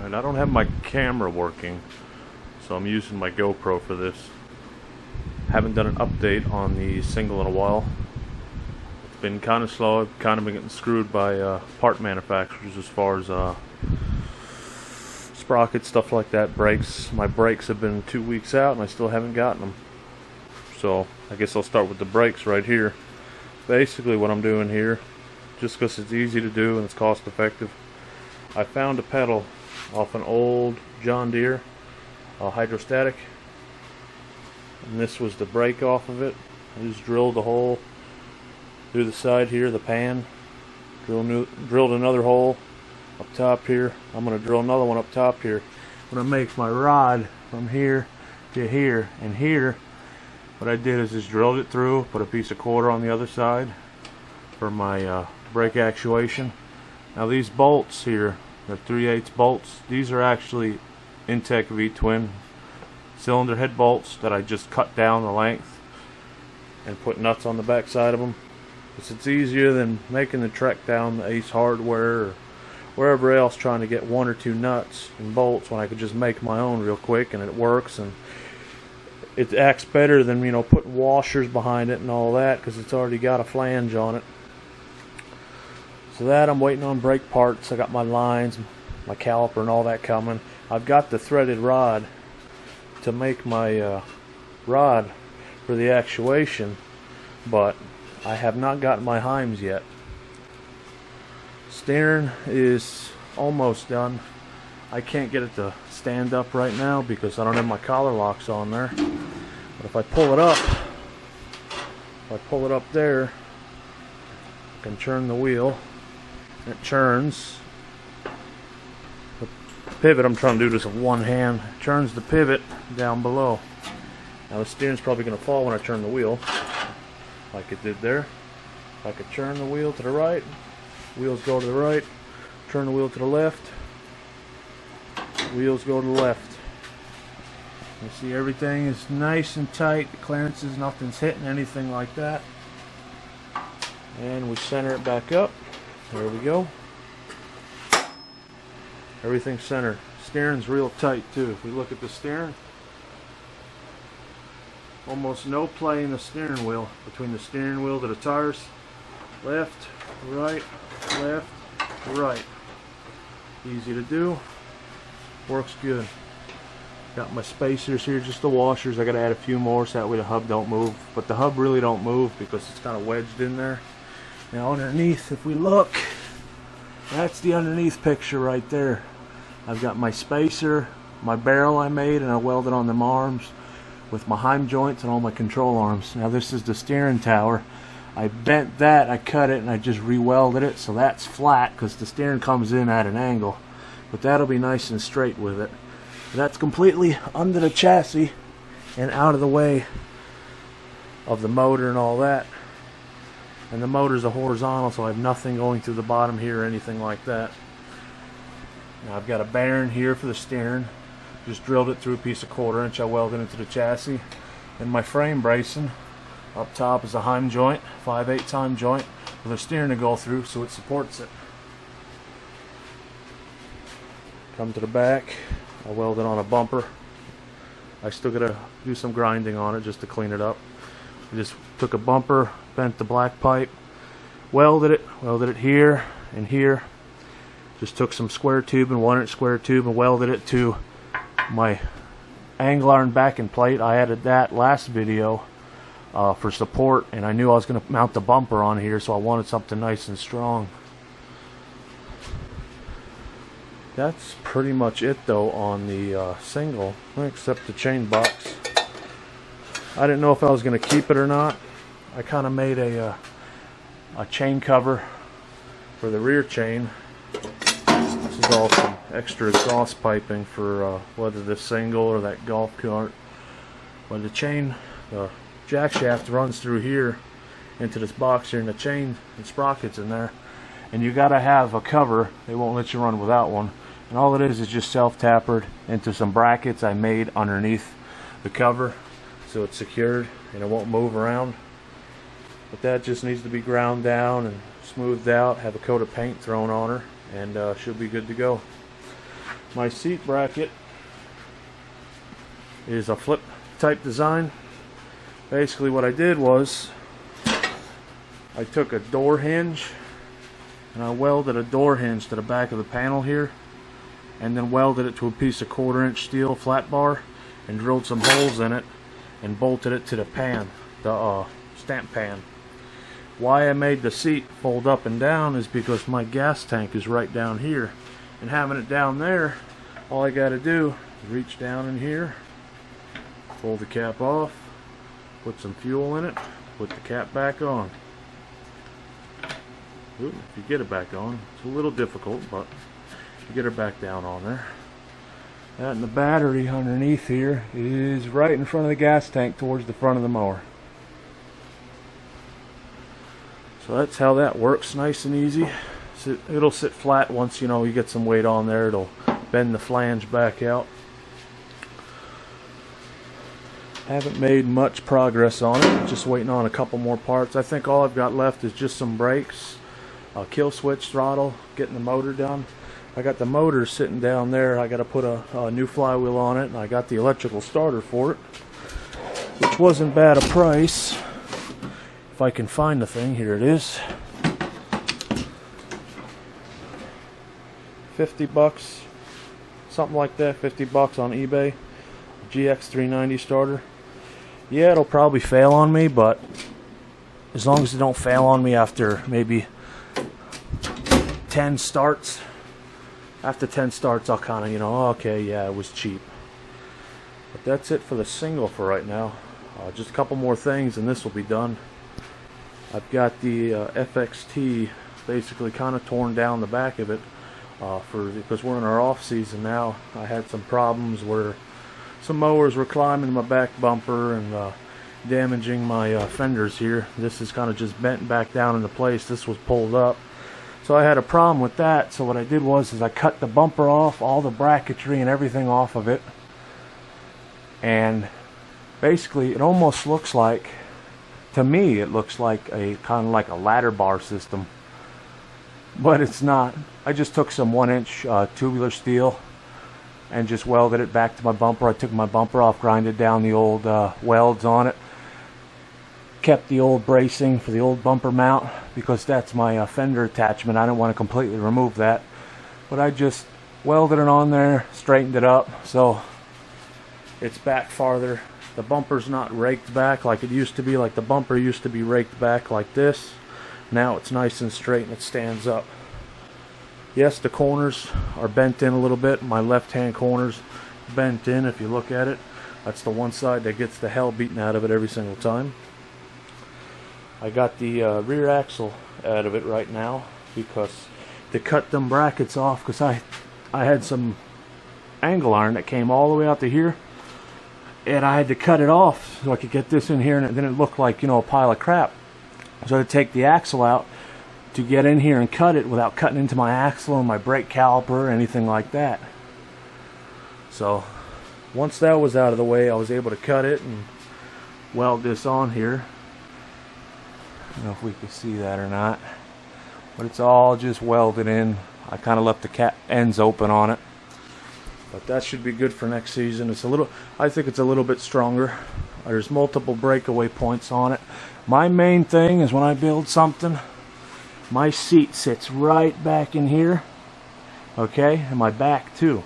Alright, I don't have my camera working, so I'm using my GoPro for this. Haven't done an update on the single in a while. It's been kind of slow. I've kind of been getting screwed by part manufacturers as far as sprockets, stuff like that, brakes. My brakes have been 2 weeks out and I still haven't gotten them. So I guess I'll start with the brakes right here. Basically what I'm doing here, just because it's easy to do and it's cost effective, I found a pedal off an old John Deere hydrostatic, and this was the brake off of it. I just drilled a hole through the side here, the pan, drilled another hole up top here. I'm going to drill another one up top here. I'm going to make my rod from here to here and here. What I did is just drilled it through, put a piece of quarter on the other side for my brake actuation. Now these bolts here, the 3/8 bolts, these are actually Intech V-twin cylinder head bolts that I just cut down the length and put nuts on the back side of them. It's easier than making the trek down the Ace Hardware or wherever else trying to get 1 or 2 nuts and bolts when I could just make my own real quick, and it works, and it acts better than, you know, putting washers behind it and all that, because it's already got a flange on it. So that, I'm waiting on brake parts. I got my lines, my caliper and all that coming. I've got the threaded rod to make my rod for the actuation, but I have not gotten my heims yet. Steering is almost done. I can't get it to stand up right now because I don't have my collar locks on there. But if I pull it up, there, I can turn the wheel. It turns the pivot. I'm trying to do this with one hand. It turns the pivot down below. Now the steering's probably going to fall when I turn the wheel, like it did there. If I could turn the wheel to the right, wheels go to the right, turn the wheel to the left, wheels go to the left. You see everything is nice and tight, the clearances, nothing's hitting, anything like that. And we center it back up. There we go. Everything's centered. Steering's real tight too. If we look at the steering, almost no play in the steering wheel, between the steering wheel to the tires. Left, right, left, right. Easy to do. Works good. Got my spacers here, just the washers. I gotta add a few more so that way the hub don't move. But the hub really don't move because it's kind of wedged in there. Now underneath, if we look, that's the underneath picture right there. I've got my spacer, my barrel I made, and I welded on them arms with my heim joints and all my control arms. Now this is the steering tower. I bent that, I cut it, and I just re-welded it, so that's flat because the steering comes in at an angle. But that'll be nice and straight with it. That's completely under the chassis and out of the way of the motor and all that. And the motor's a horizontal, so I have nothing going through the bottom here or anything like that. Now I've got a bearing here for the steering. Just drilled it through a piece of 1/4 inch. I welded into the chassis. And my frame bracing up top is a heim joint, 5/8 heim joint, with a steering to go through so it supports it. Come to the back, I welded on a bumper. I still gotta do some grinding on it just to clean it up. I just took a bumper, bent the black pipe, welded it here and here. Just took some square tube and 1-inch square tube and welded it to my angle iron backing plate. I added that last video for support, and I knew I was going to mount the bumper on here, so I wanted something nice and strong. That's pretty much it though on the single, except the chain box. I didn't know if I was going to keep it or not. I kind of made a chain cover for the rear chain. This is all some extra exhaust piping for whether the single or that golf cart. But the chain, the jack shaft runs through here into this box here, and the chain and sprockets in there. And you got to have a cover. They won't let you run without one. And all it is just self-tapered into some brackets I made underneath the cover, so it's secured and it won't move around. But that just needs to be ground down and smoothed out, have a coat of paint thrown on her, and she'll be good to go. My seat bracket is a flip type design. Basically what I did was I took a door hinge and I welded a door hinge to the back of the panel here, and then welded it to a piece of 1/4-inch steel flat bar and drilled some holes in it and bolted it to the pan, the stamp pan. Why I made the seat fold up and down is because my gas tank is right down here, and having it down there, all I got to do is reach down in here, pull the cap off, put some fuel in it, put the cap back on. Ooh, if you get it back on, it's a little difficult, but you get her back down on there. That and the battery underneath here is right in front of the gas tank towards the front of the mower. So that's how that works, nice and easy. It'll sit flat once you get some weight on there. It'll bend the flange back out. Haven't made much progress on it, just waiting on a couple more parts. I think all I've got left is just some brakes, a kill switch throttle, getting the motor done. I got the motor sitting down there. I got to put a new flywheel on it, and I got the electrical starter for it, which wasn't bad a price. If I can find the thing, here it is. $50, something like that. $50 on eBay. GX390 starter. Yeah, it'll probably fail on me, but as long as it don't fail on me after maybe 10 starts. After 10 starts, I'll kind of, oh, okay, yeah, it was cheap. But that's it for the single for right now. Just a couple more things, and this will be done. I've got the FXT basically kind of torn down the back of it because we're in our off season now. I had some problems where some mowers were climbing my back bumper and damaging my fenders here. This is kind of just bent back down into place. This was pulled up. So I had a problem with that. So what I did was I cut the bumper off, all the bracketry and everything off of it. And basically it almost looks like, to me it looks like a kind of like a ladder bar system. But it's not. I just took some 1-inch tubular steel and just welded it back to my bumper. I took my bumper off, grinded down the old welds on it, kept the old bracing for the old bumper mount because that's my fender attachment. I don't want to completely remove that, but I just welded it on there, straightened it up so it's back farther. The bumper's not raked back like it used to be. Like the bumper used to be raked back like this. Now it's nice and straight and it stands up. Yes, the corners are bent in a little bit. My left-hand corner's bent in. If you look at it, that's the one side that gets the hell beaten out of it every single time. I got the rear axle out of it right now because to cut them brackets off, because I had some angle iron that came all the way out to here, and I had to cut it off so I could get this in here, and then it looked like a pile of crap. So I had to take the axle out to get in here and cut it without cutting into my axle and my brake caliper or anything like that. So once that was out of the way, I was able to cut it and weld this on here. I don't know if we can see that or not, but it's all just welded in. I kind of left the ends open on it, but that should be good for next season. I think it's a little bit stronger. There's multiple breakaway points on it. My main thing is when I build something, my seat sits right back in here, okay, and my back too.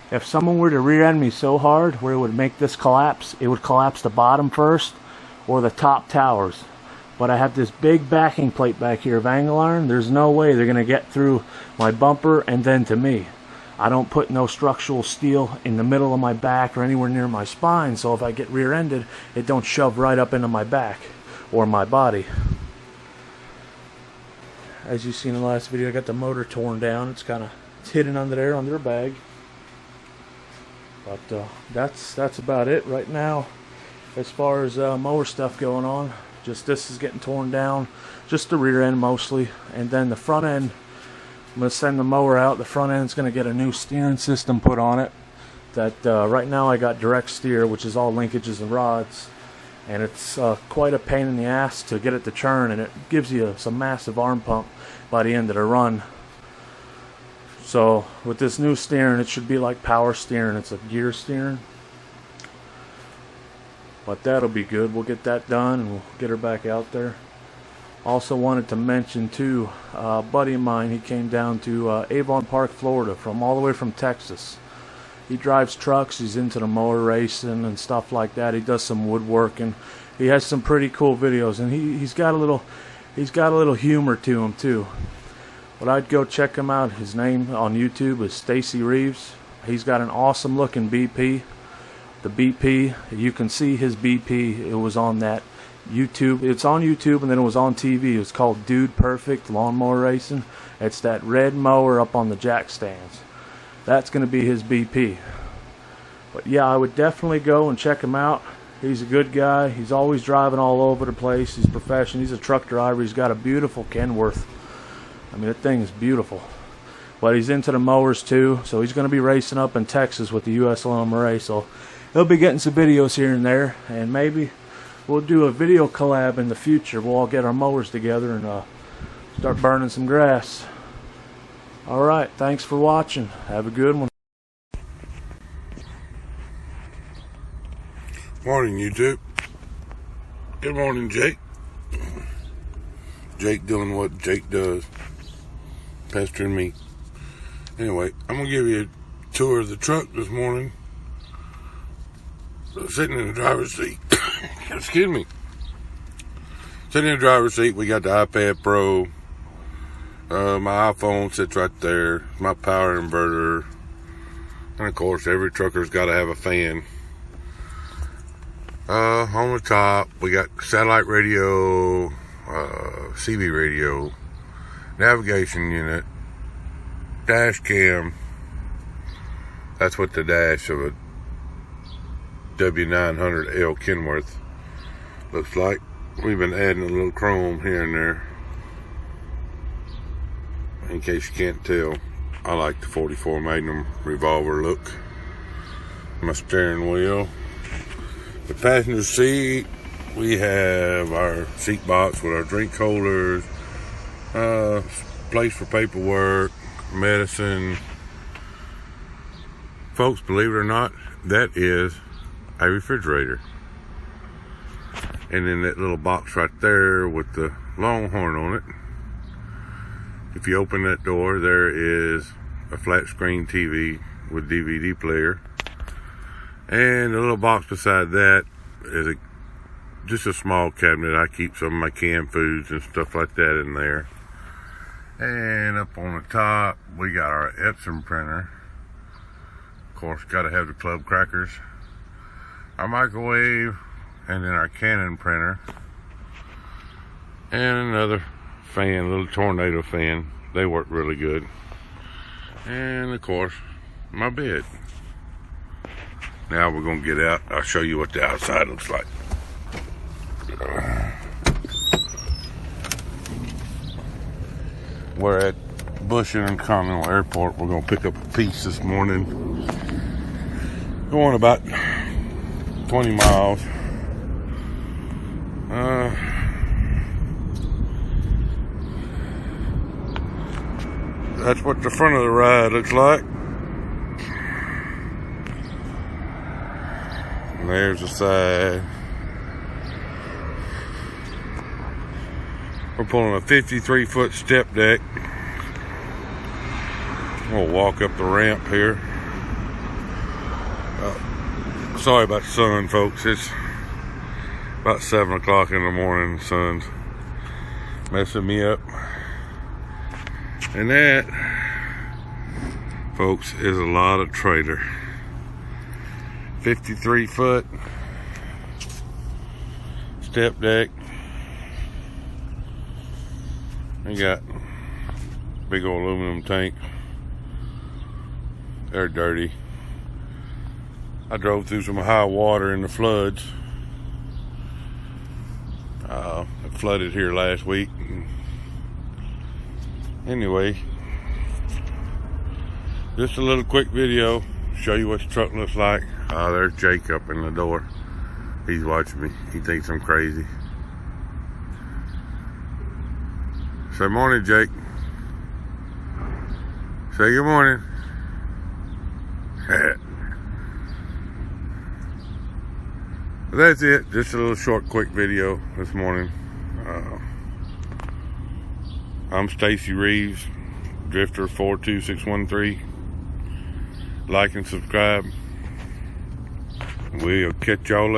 If someone were to rear end me so hard where it would make this collapse, it would collapse the bottom first or the top towers. But I have this big backing plate back here of angle iron. There's no way they're going to get through my bumper and then to me. I don't put no structural steel in the middle of my back or anywhere near my spine, so if I get rear-ended, it don't shove right up into my back or my body. As you seen in the last video, I got the motor torn down. It's hidden under there, under a bag. But that's about it right now as far as mower stuff going on. Just this is getting torn down, just the rear end mostly, and then the front end, I'm going to send the mower out. The front end's going to get a new steering system put on it. That right now I got direct steer, which is all linkages and rods, and it's quite a pain in the ass to get it to turn, and it gives you some massive arm pump by the end of the run. So with this new steering, it should be like power steering. It's a gear steering. But that'll be good. We'll get that done and we'll get her back out there. Also wanted to mention too, a buddy of mine, he came down to Avon Park, Florida, from all the way from Texas. He drives trucks, he's into the mower racing and stuff like that. He does some woodworking. He has some pretty cool videos, and he's got a little humor to him too. But I'd go check him out. His name on YouTube is Stacy Reeves. He's got an awesome looking BP. The BP, you can see his BP. It was on that YouTube. It's on YouTube, and then it was on TV. It's called Dude Perfect Lawnmower Racing. It's that red mower up on the jack stands. That's going to be his BP. But yeah, I would definitely go and check him out. He's a good guy. He's always driving all over the place. He's professional. He's a truck driver. He's got a beautiful Kenworth. I mean, that thing is beautiful. But he's into the mowers too, so he's going to be racing up in Texas with the U.S. LMRA. So he'll be getting some videos here and there, and maybe we'll do a video collab in the future. We'll all get our mowers together and start burning some grass. Alright, thanks for watching. Have a good one. Morning, YouTube. Good morning, Jake. Jake doing what Jake does. Pestering me. Anyway, I'm going to give you a tour of the truck this morning. Sitting in the driver's seat. Excuse me. Sitting in the driver's seat, we got the iPad Pro. My iPhone sits right there. My power inverter. And of course, every trucker's got to have a fan. On the top, we got satellite radio, CB radio, navigation unit, dash cam. That's what the dash of a W900L Kenworth looks like. We've been adding a little chrome here and there. In case you can't tell, I like the 44 Magnum revolver look. My steering wheel. The passenger seat, we have our seat box with our drink holders, place for paperwork, medicine. Folks, believe it or not, that is a refrigerator. And then that little box right there with the Longhorn on it. If you open that door, there is a flat screen TV with DVD player. And the little box beside that is just a small cabinet. I keep some of my canned foods and stuff like that in there. And up on the top, we got our Epson printer. Of course, got to have the club crackers. Our microwave, and then our Canon printer. And another fan, a little tornado fan. They work really good. And of course, my bed. Now we're going to get out. I'll show you what the outside looks like. We're at Bush Intercontinental Airport. We're going to pick up a piece this morning. Going about 20 miles. That's what the front of the ride looks like. And there's the side. We're pulling a 53-foot step deck. We'll walk up the ramp here. Sorry about the sun, folks. It's about 7 o'clock in the morning. The sun's messing me up. And that, folks, is a lot of trailer. 53-foot step deck. We got big old aluminum tank. They're dirty. I drove through some high water in the floods. It flooded here last week. Anyway, just a little quick video, show you what the truck looks like. There's Jake up in the door. He's watching me. He thinks I'm crazy. Say morning, Jake. Say good morning. That's it. Just a little short, quick video this morning. I'm Stacy Reeves, Drifter 42613. Like and subscribe. We'll catch y'all later.